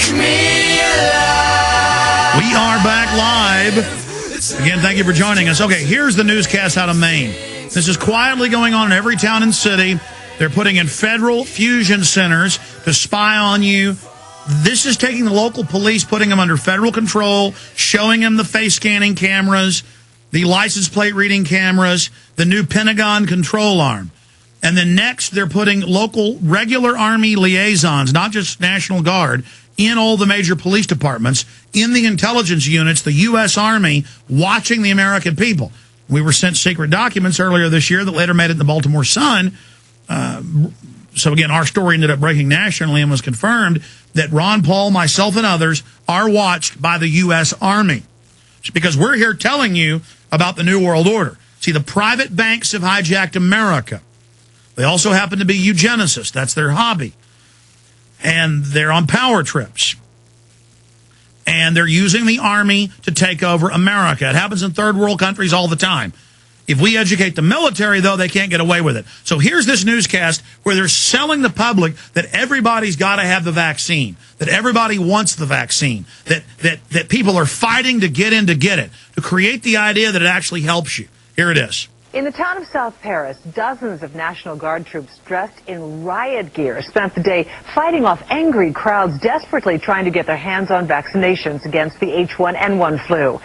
Take me alive. We are back live. Again, thank you for joining us. Okay, here's the newscast out of Maine. This is quietly going on in every town and city. They're putting in federal fusion centers to spy on you. This is taking the local police, putting them under federal control, showing them the face scanning cameras, the license plate reading cameras, the new Pentagon control arm. And then next, they're putting local regular Army liaisons, not just National Guard, in all the major police departments, in the intelligence units, the U.S. Army, watching the American people. We were sent secret documents earlier this year that later made it in the Baltimore Sun. So, again, our story ended up breaking nationally and was confirmed that Ron Paul, myself, and others are watched by the U.S. Army. Because we're here telling you about the New World Order. See, the private banks have hijacked America. They also happen to be eugenicists. That's their hobby. And they're on power trips. And they're using the Army to take over America. It happens in third world countries all the time. If we educate the military, though, they can't get away with it. So here's this newscast where they're selling the public that everybody's got to have the vaccine, that everybody wants the vaccine, that people are fighting to get in to get it, to create the idea that it actually helps you. Here it is. In the town of South Paris, dozens of National Guard troops dressed in riot gear spent the day fighting off angry crowds desperately trying to get their hands on vaccinations against the H1N1 flu.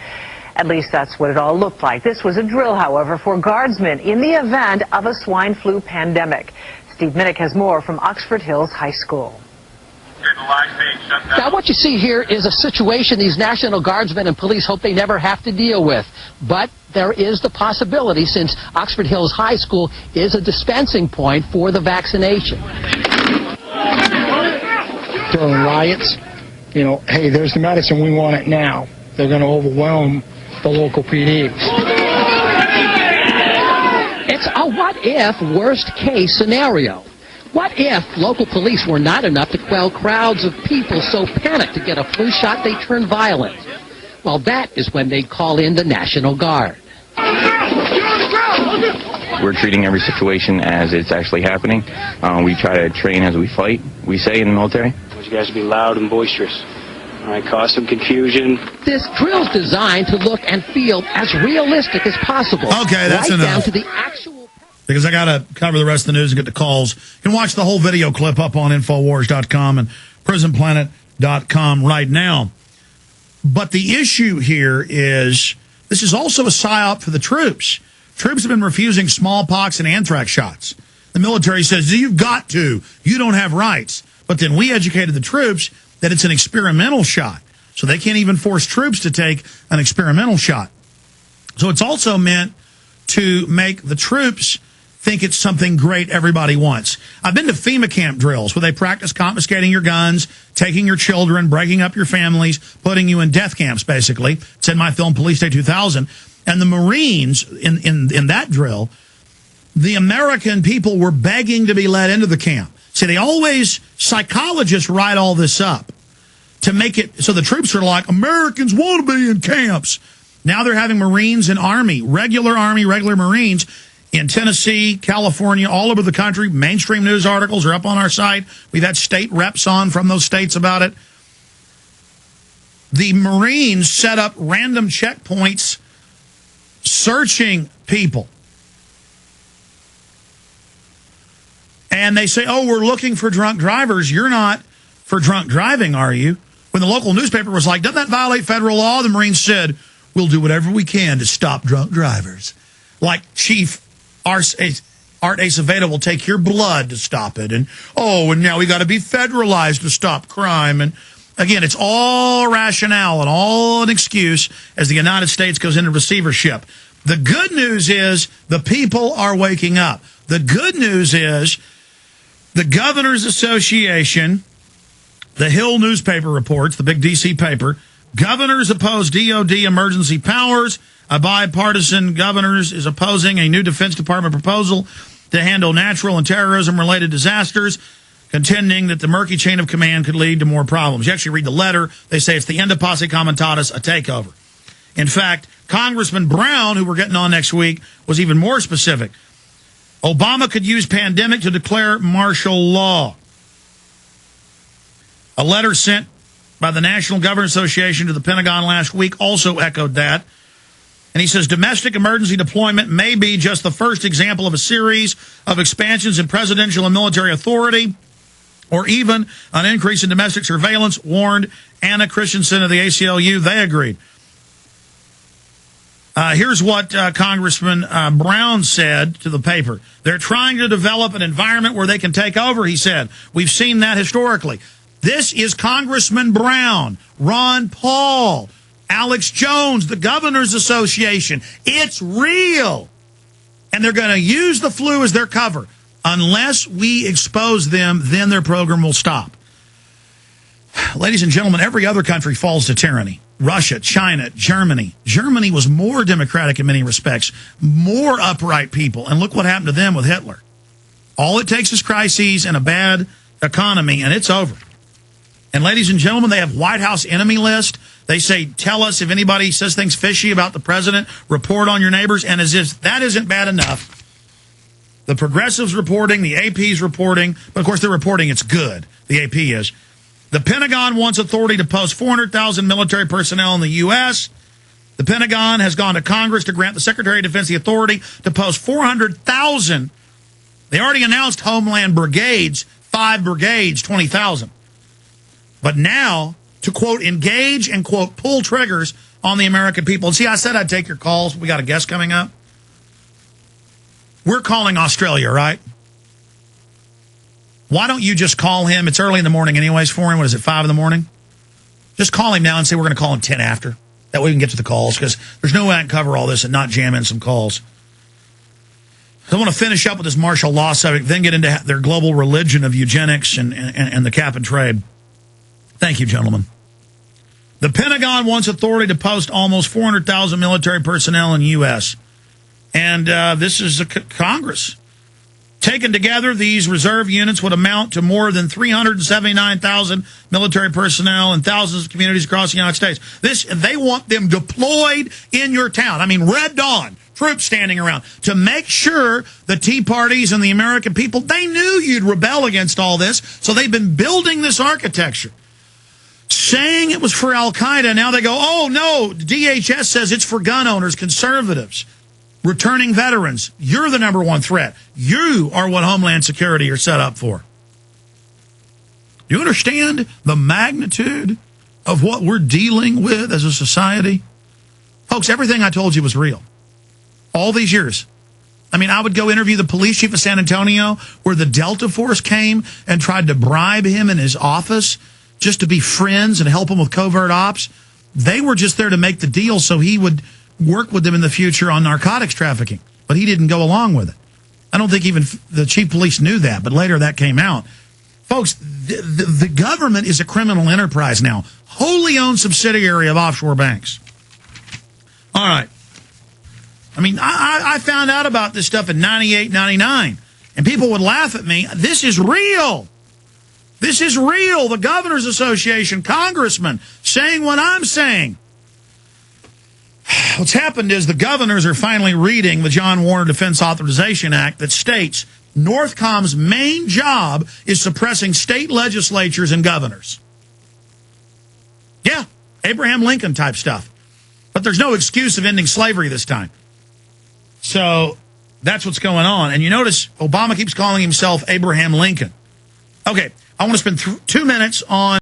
At least that's what it all looked like. This was a drill, however, for guardsmen in the event of a swine flu pandemic. Steve Minnick has more from Oxford Hills High School. Now, what you see here is a situation these National Guardsmen and police hope they never have to deal with. But there is the possibility, since Oxford Hills High School is a dispensing point for the vaccination. During riots, you know, hey, there's the medicine, we want it now. They're going to overwhelm the local PD. It's a what-if, worst-case scenario. What if local police were not enough to quell crowds of people so panicked to get a flu shot they turn violent? Well, that is when they'd call in the National Guard. We're treating every situation as it's actually happening. We try to train as we fight, we say in the military. I want you guys to be loud and boisterous. All right, cause some confusion. This drill's designed to look and feel as realistic as possible. Okay, that's right enough. Down to the actual... Because I got to cover the rest of the news and get the calls. You can watch the whole video clip up on Infowars.com and PrisonPlanet.com right now. But the issue here is this is also a psyop for the troops. Troops have been refusing smallpox and anthrax shots. The military says, you've got to. You don't have rights. But then we educated the troops that it's an experimental shot. So they can't even force troops to take an experimental shot. So it's also meant to make the troops think it's something great everybody wants. I've been to FEMA camp drills where they practice confiscating your guns, taking your children, breaking up your families, putting you in death camps, basically. It's in my film Police Day 2000. And the Marines, in that drill, the American people were begging to be let into the camp. See, they always, psychologists write all this up to make it so the troops are like, Americans want to be in camps. Now they're having Marines and Army, regular Marines, in Tennessee, California, all over the country. Mainstream news articles are up on our site. We've had state reps on from those states about it. The Marines set up random checkpoints searching people. And they say, oh, we're looking for drunk drivers. You're not for drunk driving, are you? When the local newspaper was like, doesn't that violate federal law? The Marines said, we'll do whatever we can to stop drunk drivers. Like Chief Art Acevedo will take your blood to stop it. And now we got to be federalized to stop crime. And again, it's all rationale and all an excuse as the United States goes into receivership. The good news is the people are waking up. The good news is the Governors Association, the Hill newspaper reports, the big D.C. paper, governors oppose DOD emergency powers. A bipartisan governors is opposing a new Defense Department proposal to handle natural and terrorism-related disasters, contending that the murky chain of command could lead to more problems. You actually read the letter. They say it's the end of posse comitatus, a takeover. In fact, Congressman Brown, who we're getting on next week, was even more specific. Obama could use pandemic to declare martial law. A letter sent by the National Governors Association to the Pentagon last week also echoed that. And he says domestic emergency deployment may be just the first example of a series of expansions in presidential and military authority, or even an increase in domestic surveillance, warned Anna Christensen of the ACLU. They agreed. Here's what Congressman Brown said to the paper. They're trying to develop an environment where they can take over, he said. We've seen that historically. This is Congressman Brown, Ron Paul, Alex Jones, the Governors Association. It's real. And they're going to use the flu as their cover. Unless we expose them, then their program will stop. Ladies and gentlemen, every other country falls to tyranny. Russia, China, Germany. Germany was more democratic in many respects, more upright people. And look what happened to them with Hitler. All it takes is crises and a bad economy, and it's over. And ladies and gentlemen, they have White House enemy list. They say, tell us if anybody says things fishy about the president, report on your neighbors. And as if that isn't bad enough, the progressives reporting, the AP's reporting, but of course they're reporting it's good, the AP is. The Pentagon wants authority to post 400,000 military personnel in the U.S. The Pentagon has gone to Congress to grant the Secretary of Defense the authority to post 400,000. They already announced Homeland brigades, 5 brigades, 20,000. But now, to, quote, engage and, quote, pull triggers on the American people. And see, I said I'd take your calls. We got a guest coming up. We're calling Australia, right? Why don't you just call him? It's early in the morning anyways for him. What is it, 5 in the morning? Just call him now and say we're going to call him 10 after. That way we can get to the calls, because there's no way I can cover all this and not jam in some calls. I want to finish up with this martial law subject, then get into their global religion of eugenics and the cap and trade. Thank you, gentlemen. The Pentagon wants authority to post almost 400,000 military personnel in the U.S. And this is the Congress. Taken together, these reserve units would amount to more than 379,000 military personnel in thousands of communities across the United States. They want them deployed in your town. I mean, Red Dawn, troops standing around to make sure the Tea Parties and the American people, they knew you'd rebel against all this, so they've been building this architecture. Saying it was for Al-Qaeda, now they go, oh, no, DHS says it's for gun owners, conservatives, returning veterans. You're the number one threat. You are what Homeland Security are set up for. Do you understand the magnitude of what we're dealing with as a society? Folks, everything I told you was real. All these years. I mean, I would go interview the police chief of San Antonio, where the Delta Force came and tried to bribe him in his office just to be friends and help him with covert ops. They were just there to make the deal so he would work with them in the future on narcotics trafficking. But he didn't go along with it. I don't think even the chief of police knew that, but later that came out. Folks, the government is a criminal enterprise now, wholly owned subsidiary of offshore banks. All right. I mean, I found out about this stuff in 98, 99, and people would laugh at me. This is real. This is real. The Governors Association, congressmen saying what I'm saying. What's happened is the governors are finally reading the John Warner Defense Authorization Act that states Northcom's main job is suppressing state legislatures and governors. Yeah, Abraham Lincoln type stuff. But there's no excuse of ending slavery this time. So that's what's going on. And you notice Obama keeps calling himself Abraham Lincoln. Okay, I want to spend 2 minutes on